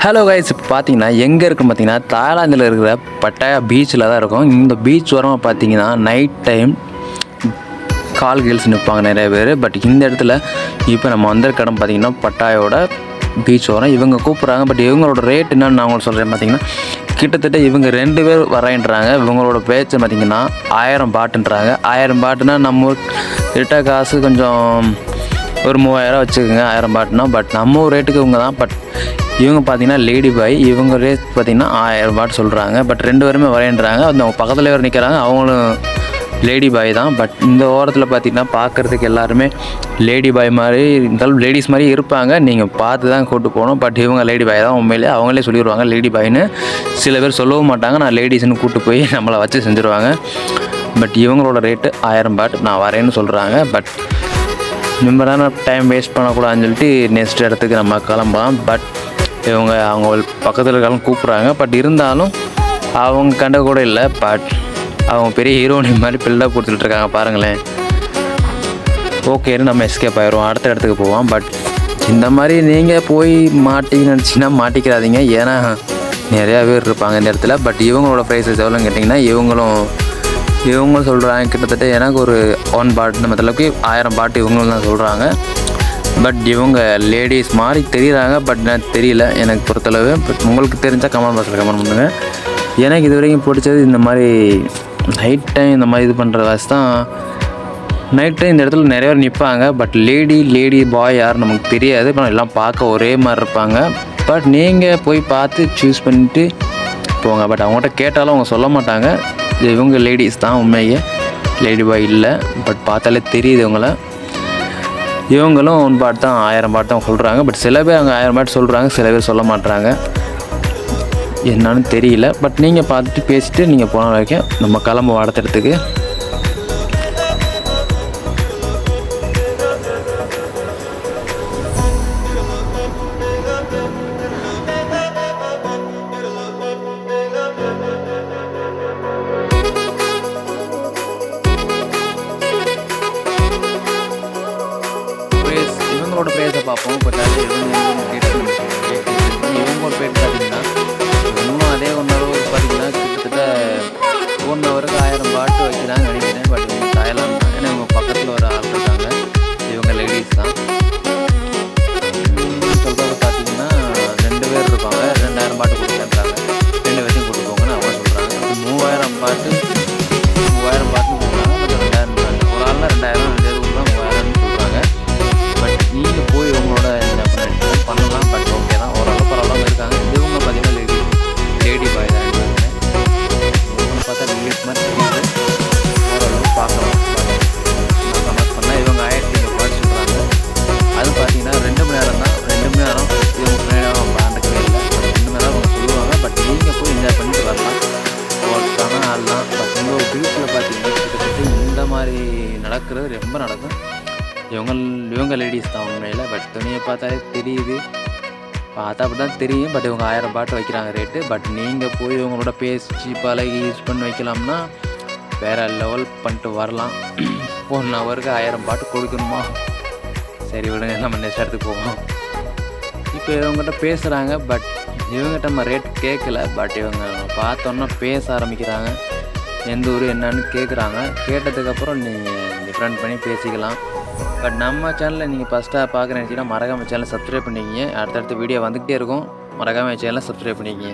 Hello guys, இப்போ பார்த்தீங்கன்னா எங்கே இருக்குன்னு பார்த்தீங்கன்னா தாய்லாந்தில் இருக்கிற பட்டாயா பீச்சில் தான் இருக்கும். இந்த பீச் ஓரமாக பார்த்தீங்கன்னா நைட் டைம் கால் கேர்ள்ஸ் நிற்பாங்க நிறைய பேர். பட் இந்த இடத்துல இப்போ நம்ம வந்திருக்க இடம் பார்த்தீங்கன்னா பட்டாயோட பீச் ஓரம். இவங்க கூப்பிட்றாங்க. பட் இவங்களோட ரேட் என்னன்னு நான் உங்களுக்கு சொல்கிறேன். பார்த்தீங்கன்னா கிட்டத்தட்ட இவங்க 2 பேர் வரேன்றாங்க. இவங்களோட பேச்சு பார்த்தீங்கன்னா 1000 பாட்டுன்றாங்க. 1000 பாட்டுனா நம்ம கிட்ட காசு கொஞ்சம் ஒரு 3000 வச்சுக்கோங்க 1000 பாட்டுனா. பட் நம்ம ஒரு ரேட்டுக்கு இவங்க தான். பட் இவங்க பார்த்தீங்கன்னா லேடி பாய். இவங்க ரேட் பார்த்தீங்கன்னா 1000 பாட் சொல்கிறாங்க. பட் 2 பேருமே வரேன்றாங்க. அவங்க பக்கத்தில் வேறு நிற்கிறாங்க, அவங்களும் லேடி பாய் தான். பட் இந்த ஓரத்தில் பார்த்தீங்கன்னா பார்க்குறதுக்கு எல்லாருமே லேடி பாய் மாதிரி இருந்தாலும் லேடிஸ் மாதிரி இருப்பாங்க. நீங்கள் பார்த்து தான் கூப்பிட்டு போகணும். பட் இவங்க லேடி பாய் தான். உண்மையிலே அவங்களே சொல்லிடுவாங்க லேடி பாய்னு. சில பேர் சொல்லவும் மாட்டாங்க, நான் லேடிஸ்ன்னு கூப்பிட்டு போய் நம்மளை வச்சு செஞ்சுருவாங்க. பட் இவங்களோட ரேட்டு 1000 பாட் நான் வரேன்னு சொல்கிறாங்க. பட் நிம்மரான டைம் வேஸ்ட் பண்ணக்கூடாதுன்னு சொல்லிட்டு நெக்ஸ்ட் இடத்துக்கு நம்ம கிளம்பலாம். பட் இவங்க அவங்க பக்கத்தில் இருக்காலும் கூப்பிட்றாங்க. பட் இருந்தாலும் அவங்க கண்ட கூட இல்லை. பட் அவங்க பெரிய ஹீரோனி மாதிரி பில்டப் கொடுத்துட்ருக்காங்க பாருங்களேன். ஓகேன்னு நம்ம எஸ்கேப் ஆயிடுவோம், அடுத்த இடத்துக்கு போவோம். பட் இந்த மாதிரி நீங்கள் போய் நினச்சின்னா மாட்டிக்கிறாதீங்க. ஏன்னா நிறையா பேர் இருப்பாங்க இந்த இடத்துல. பட் இவங்களோட ப்ரைஸஸ் எவ்வளோன்னு கேட்டிங்கன்னா இவங்க சொல்கிறாங்க கிட்டத்தட்ட எனக்கு ஒரு 1 பாட் நம்ம அளவுக்கு 1000 பாட்டு இவங்களும் தான் சொல்கிறாங்க. பட் இவங்க லேடிஸ் மாதிரி தெரியுறாங்க. பட் எனக்கு தெரியல எனக்கு பொறுத்தளவு. பட் உங்களுக்கு தெரிஞ்சால் கமெண்ட் பாக்ஸில் கமெண்ட் பண்ணுங்கள். எனக்கு இது வரைக்கும் பிடிச்சது இந்த மாதிரி நைட் டைம் இந்த மாதிரி இது பண்ணுற வாசி தான். நைட் டைம் இந்த இடத்துல நிறைய பேர் நிற்பாங்க. பட் லேடி பாய் யார் நமக்கு தெரியாது. இப்போ எல்லாம் பார்க்க ஒரே மாதிரி இருப்பாங்க. பட் நீங்கள் போய் பார்த்து சூஸ் பண்ணிவிட்டு போங்க. பட் அவங்கள்ட்ட கேட்டாலும் அவங்க சொல்ல மாட்டாங்க. இவங்க லேடிஸ் தான், உண்மையே லேடி பாய் இல்லை. பட் பார்த்தாலே தெரியுது இவங்களும் 1 பாட் தான் 1000 பாட் தான் சொல்கிறாங்க. பட் சில பேர் அங்கே 1000 பாட் சொல்கிறாங்க, சில பேர் சொல்ல மாட்டாங்க, என்னன்னு தெரியல. பட் நீங்கள் பார்த்துட்டு பேசிட்டு நீங்கள் போன வரைக்கும் நம்ம கிளம்ப அடுத்த இடத்துக்கு. இவங்களோட ப்ரைஸை பார்ப்போம். பட் அது இவங்களோட ப்ரைஸ் பார்த்தீங்கன்னா இன்னும் அதே 1 ஹவர் பார்த்தீங்கன்னா கிட்டத்தட்ட 1 ஹவருக்கு 1000 பாட்டு வைக்கிறாங்கன்னு நினைக்கிறேன். பட் இவங்க தாய்லாந்து தான். ஏன்னா இவங்க பக்கத்தில் ஒரு ஆள் இருக்காங்க, இவங்க லேடிஸ் தான். சொல்கிறது பார்த்தீங்கன்னா 2 பேர் இருப்பாங்க, 2000 பாட்டு கொடுக்குறாங்க. 2 பேர்த்தையும் கூட்டு போங்கன்னு அவங்க சொல்கிறாங்க. 3000 பாட்டு கொடுக்குறாங்க. பட் 2000 பாட்டு ஒரு ஆள்னா 2000, 2 பேர் கொடுக்குறாங்க 3000 சொல்கிறாங்க. பட் நீங்கள் போய் இவங்களோட என்ன பண்ணலாம். பட் ஓகே தான், ஓரளவு பரவாயில்லாமல் இருக்காங்க. இவங்க பார்த்தீங்கன்னா லேடி பாய் தான். இவங்க பார்த்தா லேடிஸ் மாதிரி தெரியுது, ஓரளவு பார்க்கலாம். நான் கமெண்ட் பண்ணால் இவங்க 1500 பாட்டு சொல்கிறாங்க. அது பார்த்தீங்கன்னா 2 மணி நேரம் தான். 2 மணி நேரம் இவங்க நேரம் பாண்டுக்கவே இல்லை. 2 மணி நேரம் அவங்க சொல்லுவாங்க. பட் நீங்கள் போய் என்ஜாய் பண்ணிட்டு வரலாம். ஒருத்தான ஆள் தான். பட் உங்கள் பீச்சில் பார்த்தீங்கன்னா கிட்டத்தட்ட இந்த மாதிரி நடக்கிறது ரொம்ப நடக்கும். இவங்க லேடிஸ் தான் உண்மையில். பட் துணியை பார்த்தாலே தெரியுது, பார்த்தா அப்படி தான் தெரியும். பட் இவங்க 1000 பாட்டு வைக்கிறாங்க ரேட்டு. பட் நீங்கள் போய் இவங்களோட பேசி பழகி யூஸ் பண்ணி வைக்கலாம்னா வேறு லெவல் பண்ணிட்டு வரலாம். 1 ஹவருக்கு 1000 பாட்டு கொடுக்கணுமா? சரி விடுங்க, நம்ம நெக்ஸ்ட் இடத்துக்கு போவோம். இப்போ இவங்ககிட்ட பேசுகிறாங்க. பட் இவங்ககிட்ட நம்ம ரேட் கேட்கல. பட் இவங்க பார்த்தோன்னா பேச ஆரம்பிக்கிறாங்க. எந்த ஊர் என்னன்னு கேட்குறாங்க. கேட்டதுக்கப்புறம் நீங்கள் டிஃப்ரெண்ட் பண்ணி பேசிக்கலாம். பட் நம்ம சேனலில் நீங்கள் ஃபஸ்ட்டாக பார்க்குறேன்னு நினச்சிங்கன்னா மறக்காம சேனலை சப்ஸ்கிரைப் பண்ணிக்கிங்க. அடுத்தடுத்த வீடியோ வந்துக்கிட்டே இருக்கும். மறக்காம சேனலை சப்ஸ்கிரைப் பண்ணிக்கிங்க.